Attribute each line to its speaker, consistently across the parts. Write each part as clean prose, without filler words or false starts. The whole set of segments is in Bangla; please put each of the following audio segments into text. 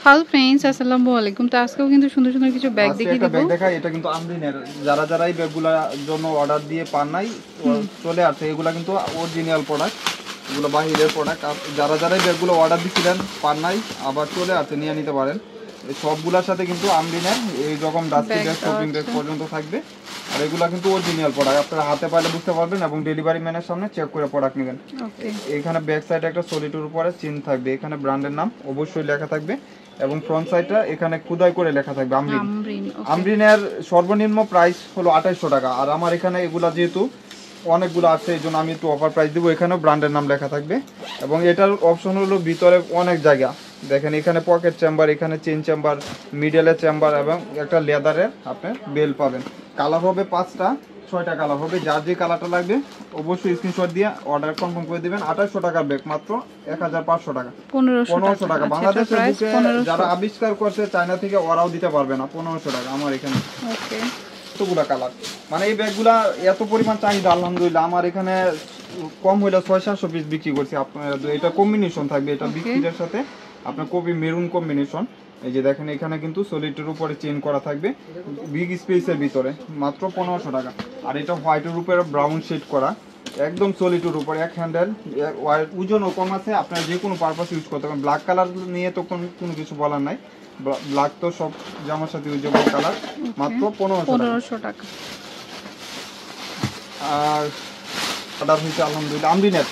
Speaker 1: হ্যালো फ्रेंड्स আসসালামু আলাইকুম। তো আজকেও কিন্তু সুন্দর সুন্দর কিছু ব্যাগ দেখিয়ে দিব।
Speaker 2: ব্যাগ দেখাই, এটা কিন্তু আমরিনের, যারা এই ব্যাগগুলোর জন্য অর্ডার দিয়ে পান নাই চলে আসে, এগুলা কিন্তু অরিজিনাল প্রোডাক্ট, এগুলো বাহিরের প্রোডাক্ট। যারা এই ব্যাগগুলো অর্ডার দিছিলেন পান নাই, আবার চলে আসে নিয়ে নিতে পারেন। এই সবগুলোর সাথে কিন্তু আমরিনের এই রকম ডাস্টি ব্যাগ, শপিং ব্যাগ পর্যন্ত থাকবে। আর এগুলা কিন্তু অরিজিনাল প্রোডাক্ট, আপনারা হাতে পাইলে বুঝতে পারবেন এবং ডেলিভারি ম্যানের সামনে চেক করে প্রোডাক্ট নেবেন। এখানে ব্যাক সাইডে একটা সলিডের উপরে চিহ্ন থাকবে, এখানে ব্র্যান্ডের নাম অবশ্যই লেখা থাকবে এবং ফ্রন্ট সাইডটা এখানে খোদাই করে লেখা থাকবে আমরিন। আমরিনের সর্বনিম্ন প্রাইস হলো 2800 টাকা। আর আমার এখানে এগুলা যেহেতু অনেকগুলো আছে এই জন্য আমি একটু অফার প্রাইস দিব। এখানেও ব্র্যান্ডের নাম লেখা থাকবে এবং এটার অপশন হলো ভিতরে অনেক জায়গা দেখেন, এখানে পকেট চেম্বার, এখানে চেন চেম্বার, মিডলের চেম্বার এবং একটা লেদারের আপনার বেল পাবেন। কালার হবে 5টা 6টা কালার হবে, যার যে কালারটা লাগবে অবশ্যই স্ক্রিনশট দিয়ে অর্ডার কনফার্ম করে দিবেন। 2800 টাকার ব্যাগ মাত্র 1500 টাকা, 1500 টাকা। বাংলাদেশের বুকে যারা আবিষ্কার করছে চায়না থেকে, ওরাও দিতে পারবে না 1500 টাকা আমার এখানে। ওকে, এতগুলা কালার, মানে এই ব্যাগগুলা এত পরিমাণ চাহিদা আলহামদুলিল্লাহ। আমার এখানে কম হইলে 600-700 পিস বিক্রি করছি। আপনার এটা কম্বিনেশন থাকবে, এটা বিস্কিটের সাথে আপনার কপি মেরুন কম্বিনেশন। এই যে দেখেন এখানে কিন্তু সলিডের উপরে চেন করা থাকবে, বিগ স্পেসের ভিতরে মাত্র 1500 টাকা। আর এটা হোয়াইটের উপরে ব্রাউন শেড করা, একদম সলিডের উপরে এক হ্যান্ডেল, ওজনও কম আছে, আপনার যে কোনো পারপাস ইউজ করতে পারেন। ব্ল্যাক কালার নিয়ে তো কোনো কিছু বলার নাই, ব্ল্যাক তো সব জামার সাথে ইউজেবল কালার, মাত্র 1500 টাকা। আর অর্ডার হয়েছে আলহামদুলিল্লাহ আমরিনের।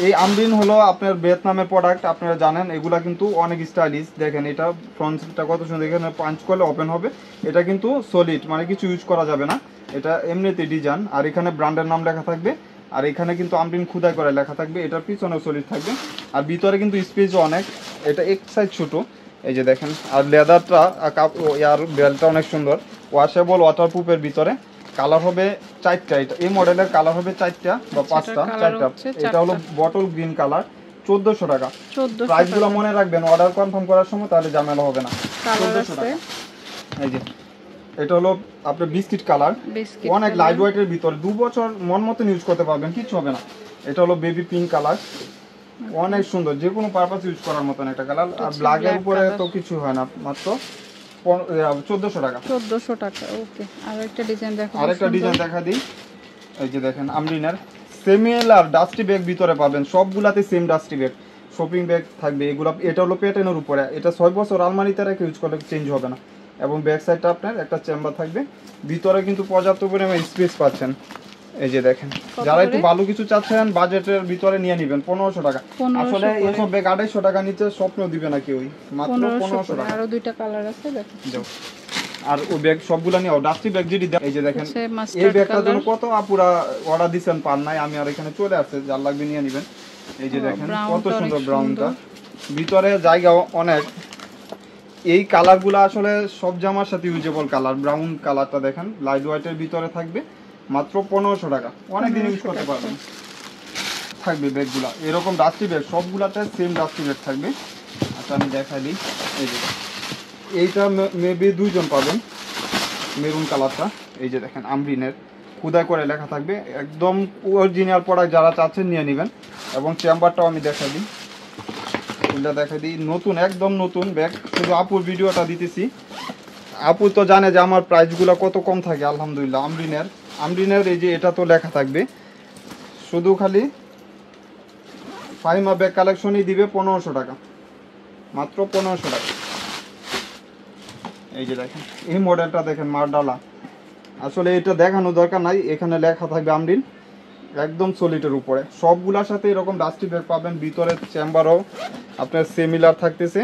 Speaker 2: এই আমরিন হলো আপনার ভিয়েতনামের প্রোডাক্ট, আপনারা জানেন এগুলা কিন্তু অনেক স্টাইলিশ। দেখেন এটা ফ্রন্টটা কত সুন্দর, এখানে পাঞ্চ করলে ওপেন হবে। এটা কিন্তু সলিড, মানে কিছু ইউজ করা যাবে না, এটা এমনিতে ডিজাইন। আর এখানে ব্র্যান্ডের নাম লেখা থাকবে, আর এখানে কিন্তু আমরিন খুদাই করে লেখা থাকবে। এটার পিছনেও সলিড থাকবে, আর ভিতরে কিন্তু স্পেসও অনেক, এটা এক সাইজ ছোট। এই যে দেখেন, আর লেদারটা আর বেল্টটা অনেক সুন্দর, ওয়াশেবল ওয়াটারপ্রুফের ভিতরে। কালার হবে 4টা, এটা এই মডেলের কালার হবে 4টা বা 5টা, 4টা। এটা হলো বটল গ্রিন কালার, 1400 টাকা। প্রাইসগুলো মনে রাখবেন অর্ডার কনফার্ম করার সময়, তাহলে ঝামেলা হবে না। 1400 টাকা। এই যে এটা হলো আপনার বিস্কিট কালার, অনেক লাইট ওয়েটের ভিতরে, 2 বছর মন মতন ইউজ করতে পারবেন, কিছু হবে না। এটা হলো বেবি পিঙ্ক কালার, অনেক সুন্দর, যে কোনো পারপাস ইউজ করার মতন একটা কালার। আর ব্ল্যাকের উপরে তো কিছু হয় না, মাত্র 1400 টাকা। 1400 টাকা। ওকে, আরেকটা ডিজাইন দেখা দিই। এই যে দেখেন আমরিনের সিমিলার ডাস্টি ব্যাগ ভিতরে পাবেন, সবগুলাতে same dusty bag, shopping bag থাকবে এগুলা। এটা হলো প্যাটার্নের উপরে, এটা 6 বছর আলমারিতে রেখে ইউজ করলে চেঞ্জ হবে না। এবং ব্যাক সাইডটা আপনার একটা চেম্বার থাকবে, ভিতরে কিন্তু পর্যাপ্ত পরিমাণে স্পেস পাচ্ছেন। এই যে দেখেন, যারা একটু ভালো কিছু চাচ্ছেন বাজেটের ভিতরে নিয়ে নেবেন 1500 টাকা। আসলে এসব ব্যাগ 250 টাকা নিচে স্বপ্ন দিবে না কেউই, মাত্র 1500 টাকা। আরো দুইটা কালার আছে দেখেন। আর ওই ব্যাগ সবগুলা নিয়ে ডাস্টি ব্যাগ যেটি, এই যে দেখেন এই ব্যাগটার জন্য কত আপুরা অর্ডার দিচ্ছেন পান নাই, আমি আর এখানে চলে আসছে, যার লাগবে নিয়ে নেবেন। এই যে দেখেন কত সুন্দর ব্রাউনটা, ভিতরে জায়গা অনেক। এই কালারগুলো আসলে সব জামার সাথে ইউজেবল কালার। ব্রাউন কালারটা দেখেন লাইট হোয়াইটের ভিতরে থাকবে, মাত্র 1500 টাকা, অনেকদিন ইউজ করতে পারবেন। থাকবে ব্যাগগুলা এরকম ডাস্টি ব্যাগ, সবগুলাতে সেম ডাস্টি ব্যাগ থাকবে। আচ্ছা আমি দেখাই দিই। এই যে এইটা মেবি 2 জন পাবেন, মেরুন কালারটা। এই যে দেখেন আমরিনের খুদাই করে লেখা থাকবে, একদম অরিজিনাল প্রোডাক্ট, যারা চাচ্ছেন নিয়ে নেবেন। এবং চেম্বারটাও আমি দেখাই দিই, এটা দেখাই দিই, নতুন, একদম নতুন ব্যাগ। শুধু আপুর ভিডিওটা দিতেছি, আপু তো জানে যে আমার প্রাইসগুলো কত কম থাকে আলহামদুলিল্লাহ। আমরিনের এই যে এটা তো লেখা থাকবে, শুধু খালি ফাইমা ব্যাগ কালেকশনই দিবে 1500 টাকা, মাত্র 1500 টাকা। এই যে দেখেন এই মডেলটা দেখেন মারডালা, আসলে এটা দেখানোর দরকার নাই, এখানে লেখা থাকবে আমরিন একদম সলিডের উপরে। সবগুলার সাথে এরকম ডাস্টি ব্যাগ পাবেন, ভিতরে চেম্বারও আপনার সিমিলার থাকতেছে,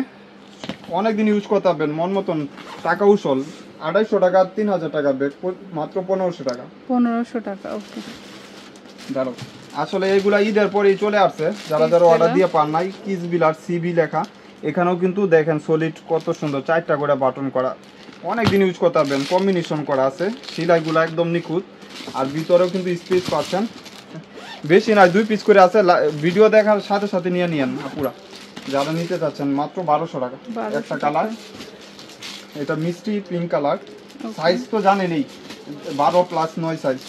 Speaker 2: অনেকদিন ইউজ করতে পারবেন মন মতন। টাকা উসল 250 টাকা, 3000 টাকা ব্যাগ, মাত্র 1500 টাকা। 1500 টাকা। ওকে, দাঁড়াও, আসলে এগুলা ঈদের পরেই চলে আসছে, যারা অর্ডার দিয়ে পান নাই। কিসবিল আর সিবি লেখা, এখানেও কিন্তু দেখেন সলিড কত সুন্দর, 4টা করে বাটন করা, অনেকদিন ইউজ করতে পারবেন। কম্বিনেশন করা আছে, সেলাইগুলো একদম নিখুঁত। আর ভিতরেও কিন্তু স্পেস পাচ্ছেন, বেশি নয় 2 পিস করে আছে। ভিডিও দেখার সাথে সাথে নিয়ে নিয়েন আপুরা, যারা নিতে চাচ্ছেন, মাত্র 1200 টাকা একটা কালার। এটা মিষ্টি পিঙ্ক কালার, সাইজ তো জানেনই 12+9 সাইজ।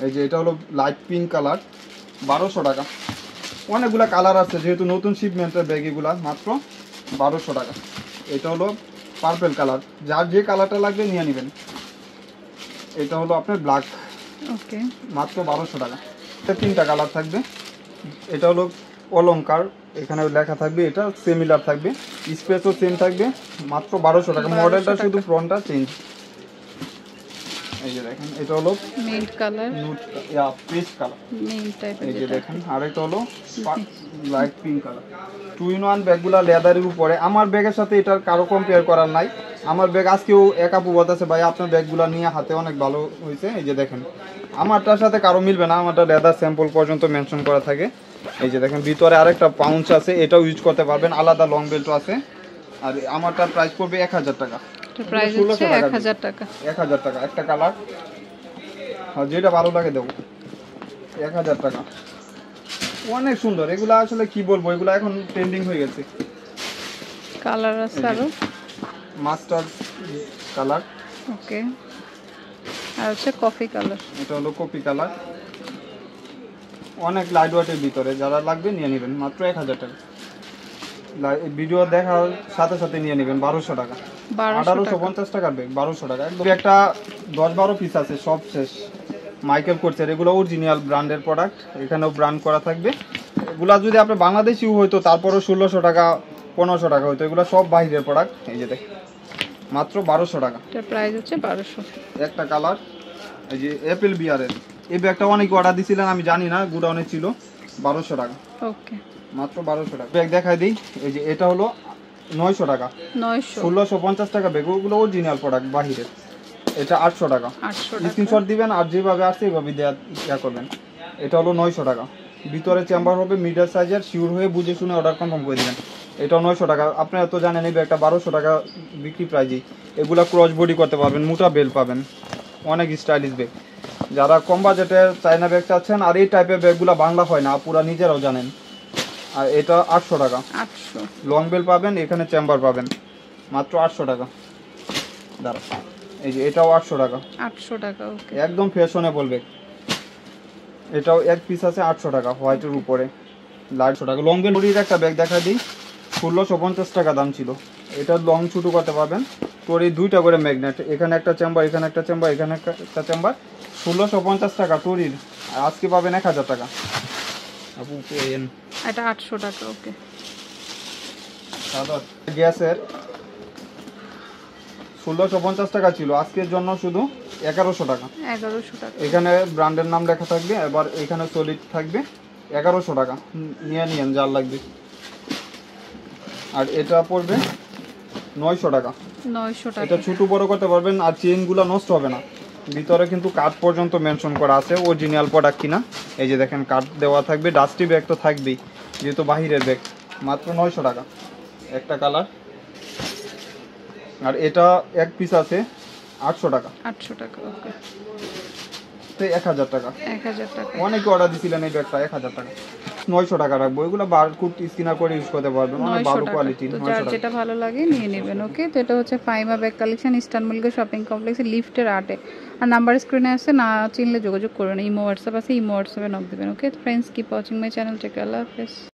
Speaker 2: এই যে এটা হলো লাইট পিঙ্ক কালার, 1200 টাকা। অনেকগুলা কালার আছে, যেহেতু নতুন শিপমেন্টের ব্যাগ এগুলা, মাত্র 1200 টাকা। এটা হলো পার্পল কালার, যার যে কালারটা লাগবে নিয়ে নেবেন। এটা হলো আপনার ব্ল্যাক,
Speaker 1: ওকে,
Speaker 2: মাত্র 1200 টাকা। এটা 3টা কালার থাকবে। এটা হলো অলংকার, এখানে লেখা থাকবে, এটা সিমিলার থাকবে, স্পেসও সেম থাকবে, মাত্র 1200 টাকা। মডেলটা শুধু ফ্রন্টটা চেঞ্জ। এই যে দেখেন, এটা হলো
Speaker 1: mint colour,
Speaker 2: নুট paste colour.
Speaker 1: Mint টাইপের
Speaker 2: এই যে
Speaker 1: যেটা।
Speaker 2: দেখেন, আরেকটা হলো লাইট পিঙ্ক কালার। 2-in-1 ব্যাগগুলা লেদারের উপরে। আমার ব্যাগের সাথে এটার কারো কম্পেয়ার করার নাই। আমার ব্যাগ আজকেও এক আপু বলতেছে ভাই আপনার ব্যাগগুলা নিয়ে হাতে অনেক ভালো হয়েছে। এই যে দেখেন, আমারটার সাথে কারো মিলবে না, আমারটা লেদার স্যাম্পল পর্যন্ত মেনশন করা থাকে। এই যে দেখেন, ভিতরে আরেকটা পাউচ আছে, এটাও ইউজ করতে পারবেন, আলাদা লং বেল্টও আছে। আর আমারটার প্রাইস পড়বে 1000 টাকা।
Speaker 1: এটা প্রাইস হচ্ছে 1000 টাকা।
Speaker 2: 1000 টাকা একটা কালার, আর যেটা ভালো লাগে দেবো। 1000 টাকা, অনেক সুন্দর। এগুলা আসলে কি বলবো, এগুলা এখন ট্রেন্ডিং হয়ে গেছে।
Speaker 1: কালার আছে আরো,
Speaker 2: মাস্টার কালার,
Speaker 1: ওকে, আর হচ্ছে কফি কালার।
Speaker 2: এটা হলো কপি কালার, অনেক লাইট ওয়েটের ভিতরে, যারা লাগবে নিয়ে নেবেন, মাত্র 1000 টাকা। ভিডিও দেখার সাথে সাথে নিয়ে নেবেন, 1200 টাকা। 1850 টাকার ব্যাগ, 1200 টাকা। একদম একটা 10-12 পিস আছে, সব শেষ। মাইকেল কোর্সের, এগুলো অরিজিনাল ব্র্যান্ডের প্রোডাক্ট, এখানেও ব্র্যান্ড করা থাকবে। এগুলা যদি আপনার বাংলাদেশিও হইতো তারপরেও 1600 টাকা 1500 টাকা হইতো। এগুলো সব বাইরের প্রোডাক্ট। এই যে দেখ, মাত্র 1200 টাকা।
Speaker 1: এটার প্রাইস হচ্ছে 1200।
Speaker 2: একটা কালার, এই যে অ্যাপেল বিয়ারের এই ব্যাগটা অনেক অর্ডার দিছিলেন, আমি জানি না, গুডাউনে ছিল। 1200 টাকা,
Speaker 1: ওকে,
Speaker 2: মাত্র 1200 টাকা। ব্যাগ দেখাই দিই, এই যে এটা হলো 900 টাকা।
Speaker 1: 900,
Speaker 2: 1650 টাকা ব্যাগ, ওগুলো অরিজিনাল প্রোডাক্ট বাহিরের। এটা 800 টাকা।
Speaker 1: 800 টাকা।
Speaker 2: স্ক্রিনশট দিবেন আর যেভাবে আসছে এইভাবে দেওয়া করবেন। এটা হলো 900 টাকা। ভিতরে চেম্বার হবে মিডল সাইজের, শিওর হয়ে বুঝে শুনে অর্ডার কনফার্ম করে দিবেন। এটাও 900 টাকা। আপনারা তো জানেন এই ব্যাগটা 1200 টাকা বিক্রি প্রাইজেই। এগুলা ক্রস বডি করতে পারবেন, মোটা বেল পাবেন, অনেক স্টাইলিশ ব্যাগ। যারা কম বাজেটের চায়না ব্যাগ চাচ্ছেন, আর এই টাইপের ব্যাগগুলো বাংলা হয় না, পুরা নিজেরাও জানেন। আর এটা 800 টাকা।
Speaker 1: 800,
Speaker 2: লং বেল পাবেন, এখানে চেম্বার পাবেন, মাত্র 800 টাকা। দাঁড়া, এই যে এটাও 800 টাকা,
Speaker 1: 800 টাকা, ওকে।
Speaker 2: একদম ফ্যাশনেবল ব্যাগ। এটাও এক পিস আছে 800 টাকা, হোয়াইটের উপরে লাইট 100 টাকা। লং বেল একটা ব্যাগ দেখা দিই, 1650 টাকা দাম ছিল। এটা লং ছোটো করতে পারবেন। তোর এই 2টা করে ম্যাগনেট, এখানে একটা চেম্বার, এখানে একটা চেম্বার, এখানে একটা চেম্বার। 1650 টাকা টরির, আর আজকে পাবেন 1000 টাকা। আপু পেন
Speaker 1: এটা 800 টাকা, ওকে।
Speaker 2: গ্যাসের 1650 টাকা ছিল, আজকের জন্য শুধু 1100 টাকা।
Speaker 1: 1100 টাকা,
Speaker 2: এখানে ব্র্যান্ডের নাম লেখা থাকবে, এবার এখানে সলিড থাকবে। 1100 টাকা, নিয়ে নিয়েন যার লাগবে। আর এটা পড়বে 900 টাকা।
Speaker 1: 900 টাকা।
Speaker 2: এটা ছোট বড় করতে পারবেন, আর চেইনগুলো নষ্ট হবে না। ভিতরে কিন্তু কাঠ পর্যন্ত মেনশন করা আছে, অরিজিনাল প্রোডাক্ট কিনা। এই যে দেখেন, কাঠ দেওয়া থাকবে, ডাস্টি ব্যাগ তো থাকবেই, যেহেতু বাহিরের ব্যাগ। মাত্র 900 টাকা একটা কালার। আর এটা এক পিস আছে 800 টাকা।
Speaker 1: 800 টাকা, ওকে।
Speaker 2: তো 1000 টাকা।
Speaker 1: 1000 টাকা,
Speaker 2: অনেকে অর্ডার দিছিলেন এই ব্যাগটা, 1000 টাকা। 900 টাকা রাখবো। এগুলো বারকোড স্ক্যানার করে ইউজ করতে পারবেন, অনেক
Speaker 1: 900
Speaker 2: ভালো
Speaker 1: টাকা।
Speaker 2: কোয়ালিটি।
Speaker 1: তো
Speaker 2: 900
Speaker 1: যার
Speaker 2: টাকা।
Speaker 1: যেটা ভালো লাগে নিয়ে নেবেন, ওকে। তো এটা হচ্ছে Faima bag collection, eastern Mallika shopping কমপ্লেক্সের লিফটের 8-এ। আর নাম্বার স্ক্রিনে আছে, না চিনলে যোগাযোগ করবেন। ইমো হোয়াটসঅ্যাপ আছে, ইমো হোয়াটসঅ্যাপে নক দেবেন, okay. Friends, keep watching my channel, take care, আল্লাহ হাফেজ।